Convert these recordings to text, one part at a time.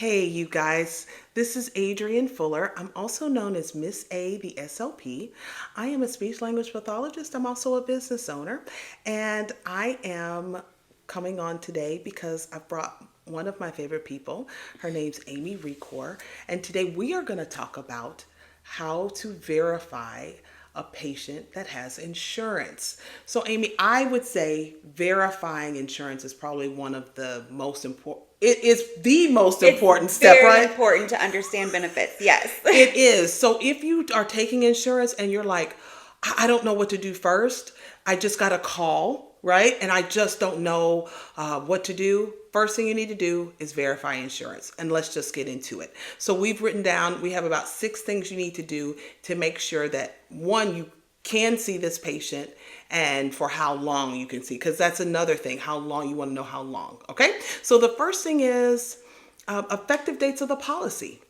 Hey, you guys. This is Adrienne Fuller. I'm also known as Miss A, the SLP. I am a speech language pathologist. I'm also a business owner. And I am coming on today because I brought one of my favorite people. Her name's Amy Recor. And today we are going to talk about how to verify a patient that has insurance. So, Amy, I would say verifying insurance is probably one of the most important. It is the most important It's step, very right? important to understand benefits. Yes. It is. So if you are taking insurance and you're like, I don't know what to do first, I just got a call, right? And I just don't know what to do. First thing you need to do is verify insurance. And let's just get into it. So we've written down, we have about 6 things you need to do to make sure that one, you can see this patient and for how long you can see, because that's another thing, how long you want to know how long. Okay. So the first thing is effective dates of the policy.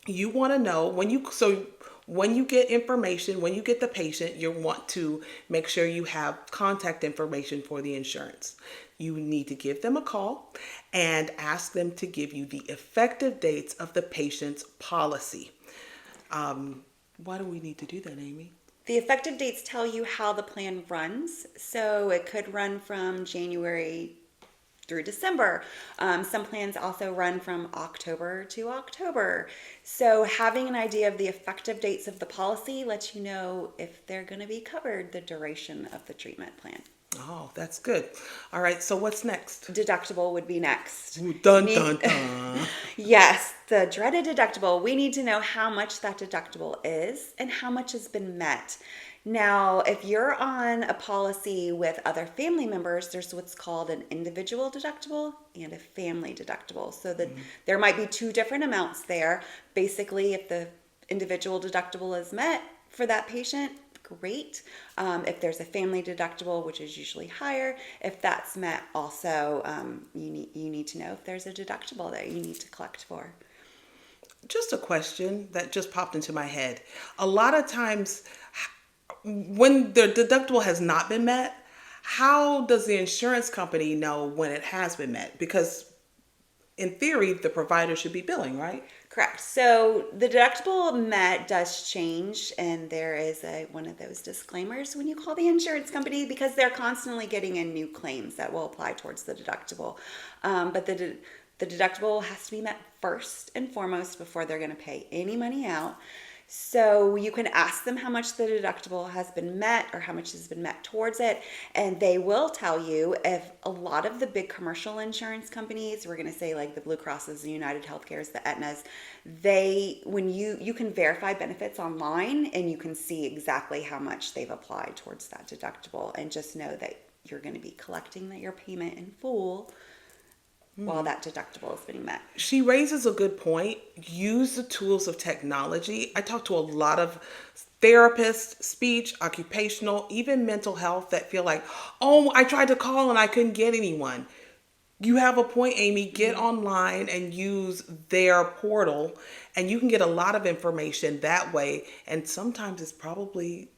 You want to know when you get information, when you get the patient, you want to make sure you have contact information for the insurance. You need to give them a call and ask them to give you the effective dates of the patient's policy. Why do we need to do that, Amy? The effective dates tell you how the plan runs. So it could run from January through December. Some plans also run from October to October. So having an idea of the effective dates of the policy lets you know if they're going to be covered the duration of the treatment plan. Oh, that's good. All right, so what's next? Deductible would be next. Ooh, You dun need, dun dun. yes, the dreaded deductible. We need to know how much that deductible is and how much has been met. Now, if you're on a policy with other family members, there's what's called an individual deductible and a family deductible. So that there might be two different amounts there. Basically, if the individual deductible is met for that patient, great. If there's a family deductible, which is usually higher, if that's met, also you need to know if there's a deductible that you need to collect for. Just a question that just popped into my head. A lot of times, when the deductible has not been met, how does the insurance company know when it has been met? Because in theory, the provider should be billing, right? Correct. So the deductible met does change, and there is one of those disclaimers when you call the insurance company because they're constantly getting in new claims that will apply towards the deductible. But the deductible has to be met first and foremost before they're going to pay any money out. So you can ask them how much the deductible has been met or how much has been met towards it, and they will tell you. If a lot of the big commercial insurance companies, we're going to say like the Blue Crosses, the United Healthcares, the Aetnas, when you can verify benefits online and you can see exactly how much they've applied towards that deductible, and just know that you're going to be collecting your payment in full while that deductible is being met. She raises a good point. Use the tools of technology. I talk to a lot of therapists, speech, occupational, even mental health that feel like, oh, I tried to call and I couldn't get anyone. You have a point, Amy. Get online and use their portal, and you can get a lot of information that way. And sometimes it's probably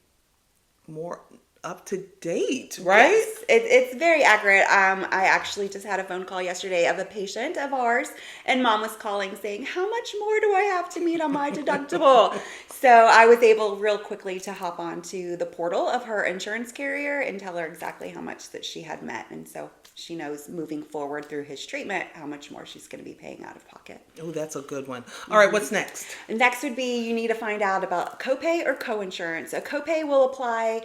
more up to date, right? Yes, it's very accurate. I actually just had a phone call yesterday of a patient of ours, and mom was calling saying, how much more do I have to meet on my deductible? So I was able real quickly to hop onto the portal of her insurance carrier and tell her exactly how much that she had met. And so she knows moving forward through his treatment how much more she's going to be paying out of pocket. Oh, that's a good one. All right, what's next? Next would be you need to find out about copay or coinsurance. A copay will apply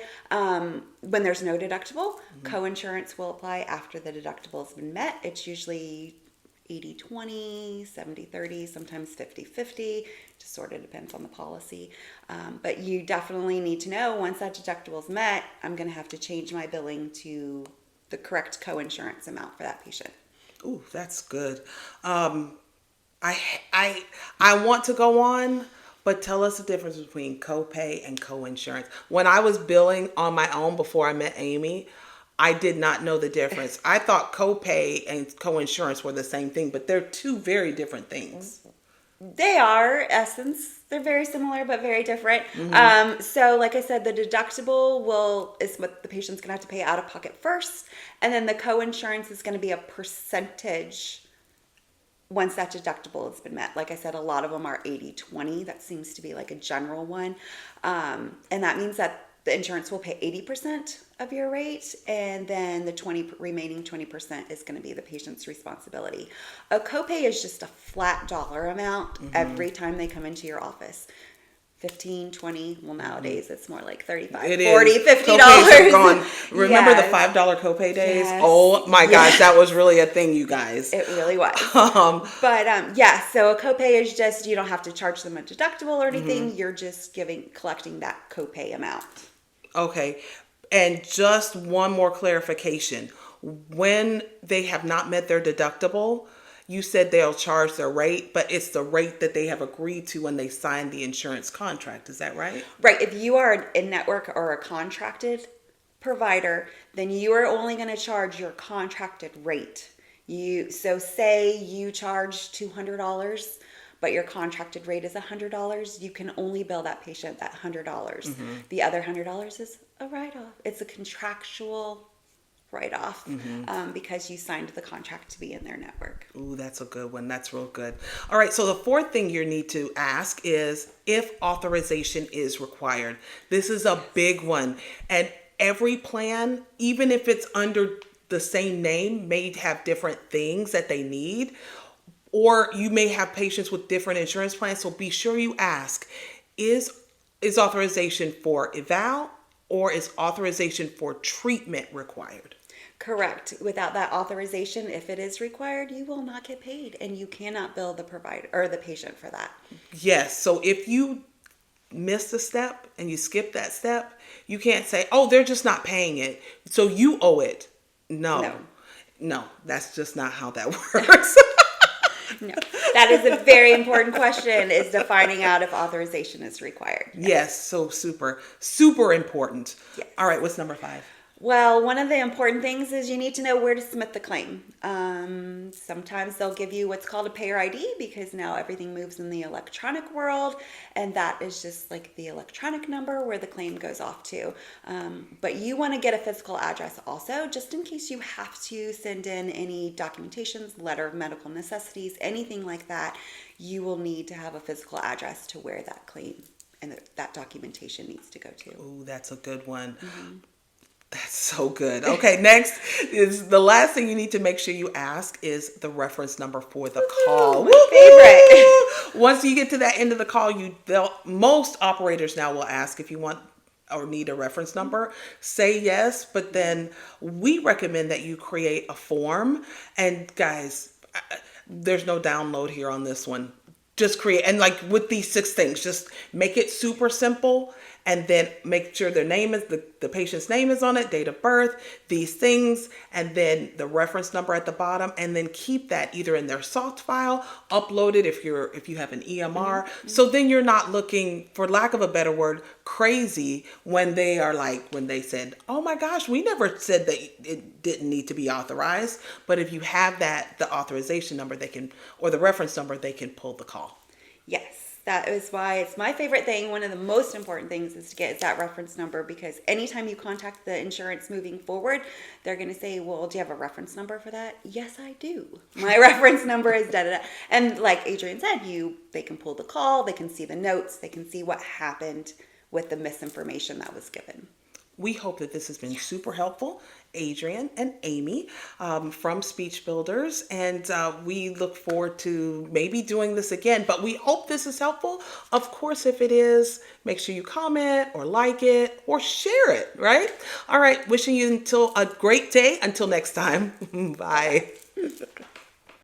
when there's no deductible. Coinsurance will apply after the deductible has been met. It's usually 80-20, 70-30, sometimes 50-50. Just sort of depends on the policy. But you definitely need to know once that deductible is met, I'm going to have to change my billing to the correct coinsurance amount for that patient. Ooh, that's good. I I want to go on, but tell us the difference between copay and coinsurance. When I was billing on my own before I met Amy, I did not know the difference. I thought copay and coinsurance were the same thing, but they're two very different things. They are, essence. They're very similar, but very different. So like I said, the deductible is what the patient's going to have to pay out of pocket first. And then the coinsurance is going to be a percentage once that deductible has been met. Like I said, a lot of them are 80/20. That seems to be like a general one. And that means that the insurance will pay 80% of your rate, and then the remaining 20% is going to be the patient's responsibility. A copay is just a flat dollar amount every time they come into your office. 15, 20, well nowadays it's more like 35, It 40, is. $50. Copays have gone. Remember Yes. the $5 copay days? Yes. Oh my gosh, Yes. that was really a thing, you guys. It really was. But so a copay is just, you don't have to charge them a deductible or anything. You're just collecting that copay amount. Okay. And just one more clarification. When they have not met their deductible, you said they'll charge their rate, but it's the rate that they have agreed to when they sign the insurance contract. Is that right? Right. If you are an in-network or a contracted provider, then you are only going to charge your contracted rate. So say you charge $200, but your contracted rate is $100, you can only bill that patient that $100. The other $100 is a write-off. It's a contractual write-off because you signed the contract to be in their network. Ooh, that's a good one. That's real good. All right. So the fourth thing you need to ask is if authorization is required. This is a big one. And every plan, even if it's under the same name, may have different things that they need. Or you may have patients with different insurance plans. So be sure you ask, is authorization for eval or is authorization for treatment required? Correct. Without that authorization, if it is required, you will not get paid and you cannot bill the provider or the patient for that. Yes. So if you miss a step and you skip that step, you can't say, oh, they're just not paying it, so you owe it. No, that's just not how that works. No, that is a very important question, is defining out if authorization is required. Yes. So super, super important. Yes. All right. What's number 5? Well, one of the important things is you need to know where to submit the claim. Sometimes they'll give you what's called a payer ID because now everything moves in the electronic world, and that is just like the electronic number where the claim goes off to. But you want to get a physical address also, just in case you have to send in any documentations, letter of medical necessities, anything like that. You will need to have a physical address to where that claim and that documentation needs to go to. Ooh, that's a good one. That's so good. Okay, next is the last thing you need to make sure you ask is the reference number for the call. My favorite. Once you get to that end of the call, most operators now will ask if you want or need a reference number. Say yes, but then we recommend that you create a form. And guys, there's no download here on this one. Just create, and like with these 6 things, just make it super simple. And then make sure their name is the patient's name is on it, date of birth, these things, and then the reference number at the bottom, and then keep that either in their soft file, upload it if you have an EMR. So then you're not looking, for lack of a better word, crazy when they said, oh my gosh, we never said that it didn't need to be authorized. But if you have the authorization number, or the reference number, they can pull the call. Yes. That is why it's my favorite thing. One of the most important things is to get that reference number, because anytime you contact the insurance moving forward, they're going to say, well, do you have a reference number for that? Yes, I do. My reference number is da-da-da. And like Adrian said, they can pull the call, they can see the notes, they can see what happened with the misinformation that was given. We hope that this has been super helpful, Adrian and Amy from Speech Builders, and we look forward to maybe doing this again, but we hope this is helpful. Of course, if it is, make sure you comment or like it or share it, right? All right, wishing you a great day. Until next time, bye.